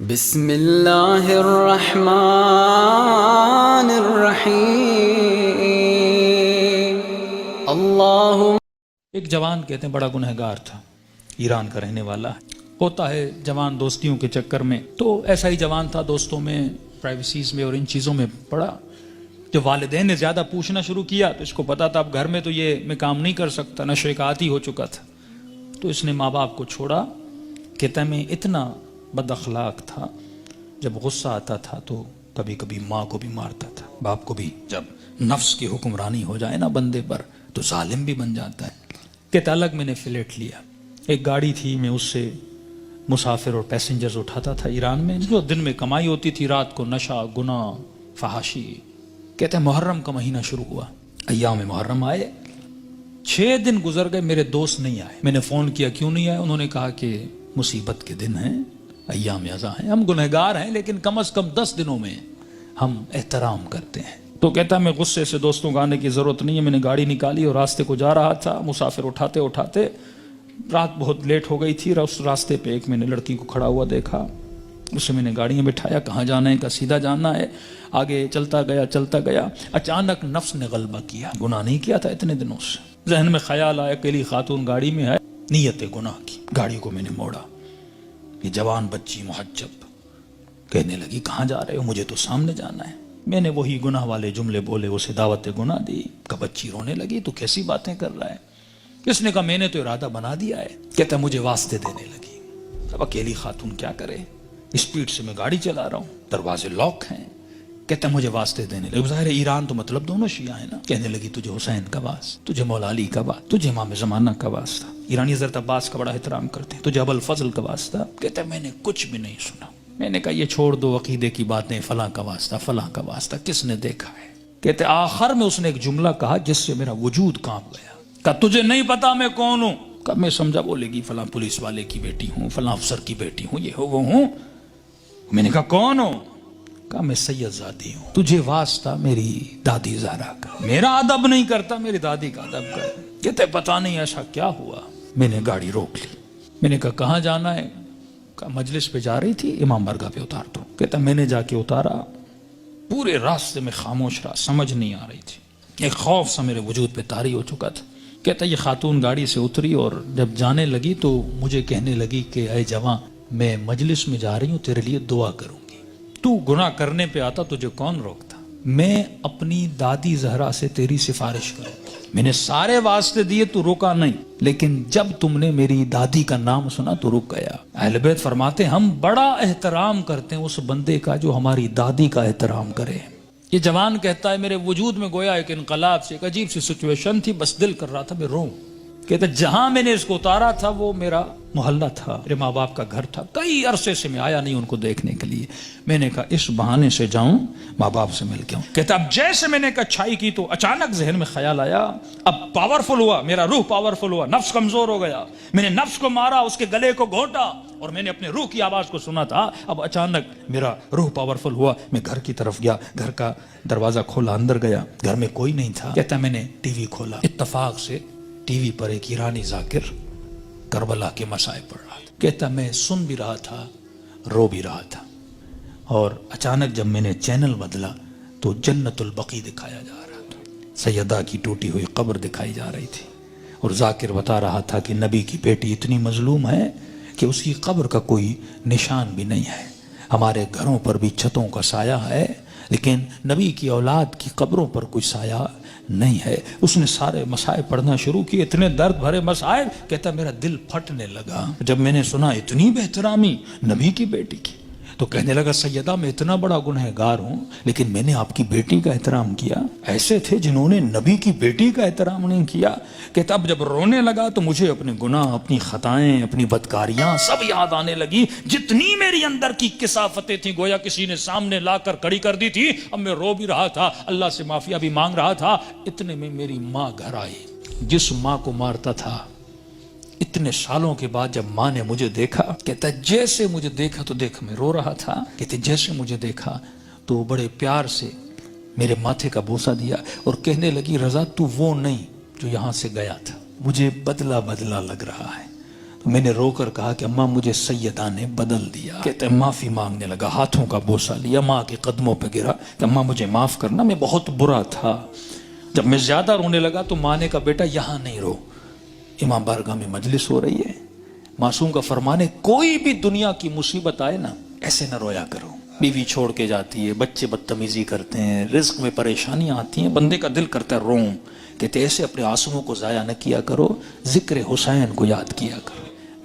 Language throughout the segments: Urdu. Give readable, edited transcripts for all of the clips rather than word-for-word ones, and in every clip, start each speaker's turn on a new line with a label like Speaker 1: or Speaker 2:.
Speaker 1: بسم اللہ الرحمن الرحیم اللہم
Speaker 2: ایک جوان کہتے ہیں بڑا گنہگار تھا، ایران کا رہنے والا ہے۔ ہوتا ہے جوان دوستیوں کے چکر میں، تو ایسا ہی جوان تھا، دوستوں میں، پرائیویسیز میں اور ان چیزوں میں پڑا۔ جب والدین نے زیادہ پوچھنا شروع کیا تو اس کو پتا تھا اب گھر میں تو یہ میں کام نہیں کر سکتا، نشے کا عادی ہو چکا تھا، تو اس نے ماں باپ کو چھوڑا۔ کہتا ہے میں اتنا بد اخلاق تھا، جب غصہ آتا تھا تو کبھی کبھی ماں کو بھی مارتا تھا، باپ کو بھی۔ جب نفس کی حکمرانی ہو جائے نا بندے پر تو ظالم بھی بن جاتا ہے۔ کہتا الگ میں نے فلیٹ لیا، ایک گاڑی تھی، میں اس سے مسافر اور پیسنجرز اٹھاتا تھا ایران میں، جو دن میں کمائی ہوتی تھی، رات کو نشہ، گناہ، فحاشی۔ کہتا ہے محرم کا مہینہ شروع ہوا، ایام محرم آئے، 6 دن گزر گئے، میرے دوست نہیں آئے۔ میں نے فون کیا کیوں نہیں آئے، انہوں نے کہا کہ مصیبت کے دن ہیں، ایام ازاں ہیں، ہم گنہگار ہیں لیکن کم از کم 10 دنوں میں ہم احترام کرتے ہیں۔ تو کہتا میں غصے سے دوستوں کو آنے کی ضرورت نہیں ہے، میں نے گاڑی نکالی اور راستے کو جا رہا تھا، مسافر اٹھاتے اٹھاتے رات بہت لیٹ ہو گئی تھی، اس راستے پہ ایک میں نے لڑکی کو کھڑا ہوا دیکھا، اسے میں نے گاڑی میں بٹھایا، کہاں جانا ہے، کہا سیدھا جانا ہے۔ آگے چلتا گیا، اچانک نفس نے غلبہ کیا، گناہ نہیں کیا تھا اتنے دنوں سے، ذہن میں خیال آیا اکیلی خاتون گاڑی میں ہے، نیت گناہ کی، گاڑی کو میں نے موڑا۔ یہ جوان بچی محجب کہنے لگی کہاں جا رہے ہو، مجھے تو سامنے جانا ہے۔ میں نے وہی گناہ والے جملے بولے، اسے دعوت گناہ دی۔ کہ بچی رونے لگی تو کیسی باتیں کر رہا ہے، اس نے کہا میں نے تو ارادہ بنا دیا ہے۔ کہتا مجھے واسطے دینے لگی، اب اکیلی خاتون کیا کرے، اسپیڈ سے میں گاڑی چلا رہا ہوں، دروازے لاک ہیں۔ کہتا مجھے واسطے دینے لگی، ظاہر ایران تو مطلب دونوں شیعہ ہیں نا۔ کہنے لگی تجھے حسین کا واسطہ، تجھے مولا علی کا واسطہ، تجھے امام زمانہ کا واسطہ، ایرانی حضرت عباس کا بڑا احترام کرتے ہیں، تجھے ابو الفضل کا واسطہ۔ کہتا میں نے کچھ بھی نہیں سنا، میں نے کہا یہ چھوڑ دو عقیدے کی باتیں، فلاں کا واسطہ، فلاں کا واسطہ، کس نے دیکھا ہے۔ کہتے آخر میں اس نے ایک جملہ کہا جس سے میرا وجود کانپ گیا۔ کہا تجھے نہیں پتا میں کون ہوں؟ کہا میں سمجھا بولے گی فلاں پولیس والے کی بیٹی ہوں، فلاں افسر کی بیٹی ہوں، یہ ہو وہ ہوں۔ میں نے کہا کون ہوں؟ کہا میں سید زادی ہوں، تجھے واسطہ میری دادی زہرا کا، میرا ادب نہیں کرتا، میری دادی کا ادب کر۔ کہتے پتہ نہیں ایسا کیا ہوا۔ میں نے گاڑی روک لی، میں نے کہا کہاں جانا ہے؟ کہا مجلس پہ جا رہی تھی، امام برگاہ پہ اتار دو۔ کہتا میں نے جا کے اتارا، پورے راستے میں خاموش رہا، سمجھ نہیں آ رہی تھی، ایک خوف سا میرے وجود پہ طاری ہو چکا تھا۔ کہتا یہ خاتون گاڑی سے اتری اور جب جانے لگی تو مجھے کہنے لگی کہ اے جوان، میں مجلس میں جا رہی ہوں، تیرے لیے دعا کروں گی، تو گناہ کرنے پہ آتا، تجھے کون روکتا، میں اپنی دادی زہرا سے تیری سفارش کروں گی۔ میں نے سارے واسطے دیے، تو روکا نہیں، لیکن جب تم نے میری دادی کا نام سنا تو رک گیا۔ اہل بیت فرماتے ہیں ہم بڑا احترام کرتے ہیں اس بندے کا جو ہماری دادی کا احترام کرے۔ یہ جوان کہتا ہے میرے وجود میں گویا ایک انقلاب سے، ایک عجیب سی سچویشن تھی، بس دل کر رہا تھا میں روں۔ کہتا جہاں میں نے اس کو اتارا تھا وہ میرا محلہ تھا، میرے ماں باپ کا گھر تھا، کئی عرصے سے میں آیا نہیں ان کو دیکھنے کے لیے۔ میں نے کہا اس بہانے سے جاؤں، ماں باپ سے مل کے آؤں۔ کہتا اب جیسے میں نے کچھائی کی تو اچانک ذہن میں خیال آیا، اب پاورفل ہوا، میرا روح پاورفل ہوا، نفس کمزور ہو گیا۔ میں نے نفس کو مارا، اس کے گلے کو گھونٹا، اور میں نے اپنے روح کی آواز کو سنا تھا۔ اب اچانک میرا روح پاورفل ہوا، میں گھر کی طرف گیا، گھر کا دروازہ کھولا، اندر گیا، گھر میں کوئی نہیں تھا۔ کہتا میں نے ٹی وی کھولا، اتفاق سے ٹی وی پر ایک ایرانی ذاکر کربلا کے مسائل پڑھ رہا تھا۔ کہتا میں سن بھی رہا تھا، رو بھی رہا تھا، اور اچانک جب میں نے چینل بدلا تو جنت البقیع دکھایا جا رہا تھا، سیدہ کی ٹوٹی ہوئی قبر دکھائی جا رہی تھی، اور ذاکر بتا رہا تھا کہ نبی کی بیٹی اتنی مظلوم ہے کہ اس کی قبر کا کوئی نشان بھی نہیں ہے، ہمارے گھروں پر بھی چھتوں کا سایہ ہے لیکن نبی کی اولاد کی قبروں پر کوئی سایہ نہیں ہے۔ اس نے سارے مسائل پڑھنا شروع کیے، اتنے درد بھرے مسائل۔ کہتا میرا دل پھٹنے لگا جب میں نے سنا اتنی بہترامی نبی کی بیٹی کی، تو کہنے لگا سیدہ میں اتنا بڑا گنہگار ہوں لیکن میں نے آپ کی بیٹی کا احترام کیا، ایسے تھے جنہوں نے نبی کی بیٹی کا احترام نہیں کیا۔ کہتا اب جب رونے لگا تو مجھے اپنے گناہ، اپنی خطائیں، اپنی بدکاریاں سب یاد آنے لگی، جتنی میری اندر کی کثافتیں تھیں گویا کسی نے سامنے لا کر کھڑی کر دی تھی۔ اب میں رو بھی رہا تھا، اللہ سے معافیہ بھی مانگ رہا تھا، اتنے میں میری ماں گھر آئی، جس ماں کو مارتا تھا اتنے سالوں کے بعد جب ماں نے مجھے دیکھا، کہتا جیسے مجھے دیکھا تو دیکھ میں رو رہا تھا، کہتے جیسے مجھے دیکھا تو بڑے پیار سے میرے ماتھے کا بوسہ دیا اور کہنے لگی رضا تو وہ نہیں جو یہاں سے گیا تھا، مجھے بدلا بدلا لگ رہا ہے۔ تو میں نے رو کر کہا کہ اماں مجھے سیدہ نے بدل دیا. کہتے ہیں معافی مانگنے لگا, ہاتھوں کا بوسہ لیا, ماں کے قدموں پہ گرا کہ اماں مجھے معاف کرنا, میں بہت برا تھا. جب میں زیادہ رونے لگا تو ماں نے کہا بیٹا یہاں نہیں رو, امام بارگاہ میں مجلس ہو رہی ہے. معصوم کا فرمان ہے کوئی بھی دنیا کی مصیبت آئے نا ایسے نہ رویا کرو. بیوی چھوڑ کے جاتی ہے, بچے بدتمیزی کرتے ہیں, رزق میں پریشانیاں آتی ہیں, بندے کا دل کرتا ہے روؤں. کہتے ایسے اپنے آنسوؤں کو ضائع نہ کیا کرو, ذکر حسین کو یاد کیا کرو,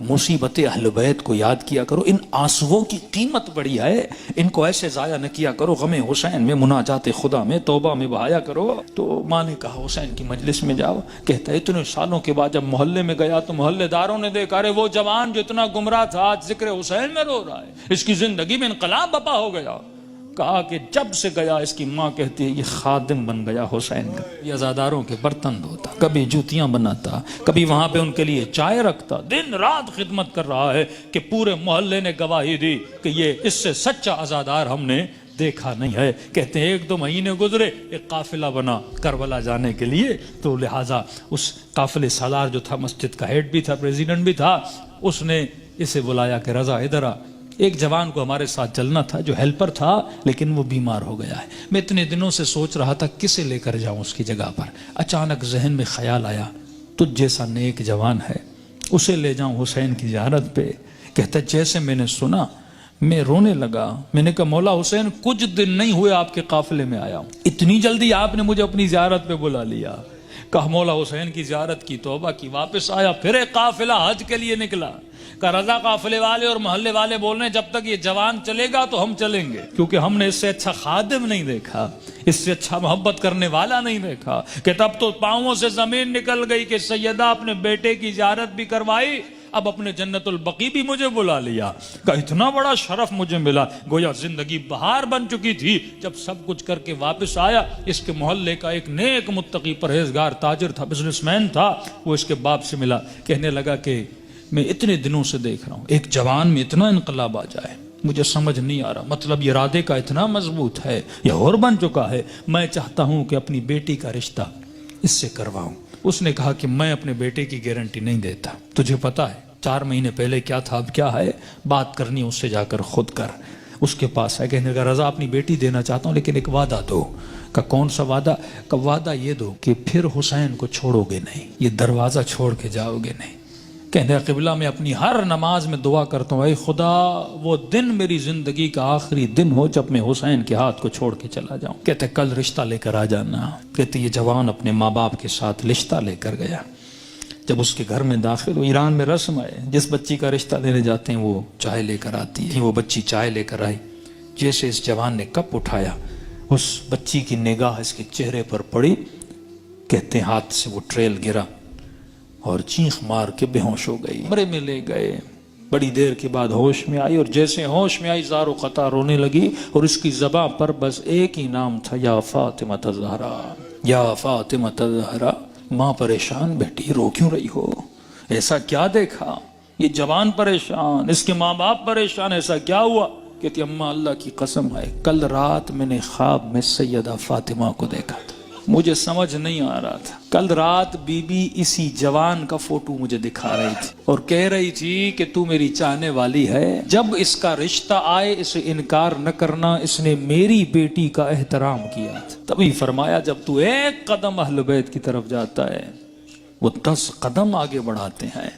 Speaker 2: مصیبت اہل بیت کو یاد کیا کرو. ان آنسوؤں کی قیمت بڑی ہے, ان کو ایسے ضائع نہ کیا کرو. غم حسین میں, مناجات خدا میں, توبہ میں بہایا کرو. تو ماں نے کہا حسین کی مجلس میں جاؤ. کہتا ہے اتنے سالوں کے بعد جب محلے میں گیا تو محلے داروں نے دیکھا ارے وہ جوان جو اتنا گمراہ تھا آج ذکر حسین میں رو رہا ہے, اس کی زندگی میں انقلاب بپا ہو گیا. کہا کہ جب سے گیا, اس کی ماں کہتی ہے یہ خادم بن گیا حسین کا, یہ عزاداروں کے برتن دھوتا, کبھی جوتیاں بناتا, کبھی وہاں پہ ان کے لیے چائے رکھتا, دن رات خدمت کر رہا ہے کہ پورے محلے نے گواہی دی کہ یہ اس سے سچا عزادار ہم نے دیکھا نہیں ہے. کہتے ہیں 1-2 مہینے گزرے, ایک قافلہ بنا کربلا جانے کے لیے, تو لہٰذا اس قافلے سالار جو تھا مسجد کا ہیڈ بھی تھا, پریزیڈنٹ بھی تھا, اس نے اسے بلایا کہ رضا ادھر آ. ایک جوان کو ہمارے ساتھ چلنا تھا جو ہیلپر تھا لیکن وہ بیمار ہو گیا ہے. میں اتنے دنوں سے سوچ رہا تھا کسے لے کر جاؤں اس کی جگہ پر. اچانک ذہن میں خیال آیا تجھ جیسا نیک جوان ہے, اسے لے جاؤں حسین کی زیارت پہ. کہتا جیسے میں نے سنا میں رونے لگا. میں نے کہا مولا حسین کچھ دن نہیں ہوئے آپ کے قافلے میں آیا ہوں, اتنی جلدی آپ نے مجھے اپنی زیارت پہ بلا لیا. کہا مولا حسین کی زیارت کی, توبہ کی, واپس آیا, پھر ایک قافلہ حج کے لیے نکلا. کہ رضا قافلے والے اور محلے والے بول رہے ہیں جب تک یہ جوان چلے گا تو ہم چلیں گے, کیونکہ ہم نے اس سے اچھا خادم نہیں دیکھا, اس سے اچھا محبت کرنے والا نہیں دیکھا. کہ تب تو پاؤں سے زمین نکل گئی کہ سیدہ اپنے بیٹے کی زیارت بھی کروائی, اب اپنے جنت البقیع بھی مجھے بلا لیا. کہ اتنا بڑا شرف مجھے ملا, گویا زندگی بہار بن چکی تھی. جب سب کچھ کر کے واپس آیا, اس کے محلے کا ایک نیک متقی پرہیزگار تاجر تھا, بزنس مین تھا, وہ اس کے باپ سے ملا. کہنے لگا کہ میں اتنے دنوں سے دیکھ رہا ہوں ایک جوان میں اتنا انقلاب آ جائے, مجھے سمجھ نہیں آ رہا, مطلب یہ ارادے کا اتنا مضبوط ہے یا اور بن چکا ہے. میں چاہتا ہوں کہ اپنی بیٹی کا رشتہ اس سے کرواؤں. اس نے کہا کہ میں اپنے بیٹے کی گارنٹی نہیں دیتا, تجھے پتا ہے 4 مہینے پہلے کیا تھا اب کیا ہے, بات کرنی اس سے جا کر خود کر. اس کے پاس ہے, کہنے لگا رضا اپنی بیٹی دینا چاہتا ہوں لیکن ایک وعدہ دو. کہ کون سا وعدہ؟ کہ وعدہ یہ دو کہ پھر حسین کو چھوڑو گے نہیں, یہ دروازہ چھوڑ کے جاؤ گے نہیں. کہنے قبلہ میں اپنی ہر نماز میں دعا کرتا ہوں اے خدا وہ دن میری زندگی کا آخری دن ہو جب میں حسین کے ہاتھ کو چھوڑ کے چلا جاؤں. کہتے کل رشتہ لے کر آ جانا. کہتے یہ جوان اپنے ماں باپ کے ساتھ رشتہ لے کر گیا. جب اس کے گھر میں داخل ہو, ایران میں رسم ہے جس بچی کا رشتہ دینے جاتے ہیں وہ چائے لے کر آتی ہے. وہ بچی چائے لے کر آئی, جیسے اس جوان نے کپ اٹھایا اس بچی کی نگاہ اس کے چہرے پر پڑی. کہتے ہاتھ سے وہ ٹریل گرا اور چیخ مار کے بے ہوش ہو گئی. کمرے میں لے گئے, بڑی دیر کے بعد ہوش میں آئی, اور جیسے ہوش میں آئی زار و قطع رونے لگی, اور اس کی زبان پر بس ایک ہی نام تھا, یا فاطمہ الزہرا, یا فاطمہ الزہرا. ماں پریشان, بیٹی رو کیوں رہی ہو, ایسا کیا دیکھا؟ یہ جوان پریشان, اس کے ماں باپ پریشان, ایسا کیا ہوا؟ کہتی اماں اللہ کی قسم ہے کل رات میں نے خواب میں سیدہ فاطمہ کو دیکھا تھا, مجھے سمجھ نہیں آ رہا تھا. کل رات بی بی اسی جوان کا فوٹو مجھے دکھا رہی تھی اور کہہ رہی تھی کہ تو میری چاہنے والی ہے, جب اس کا رشتہ آئے اسے انکار نہ کرنا, اس نے میری بیٹی کا احترام کیا تھا. تبھی فرمایا جب تو 1 قدم اہل بیت کی طرف جاتا ہے وہ 10 قدم آگے بڑھاتے ہیں.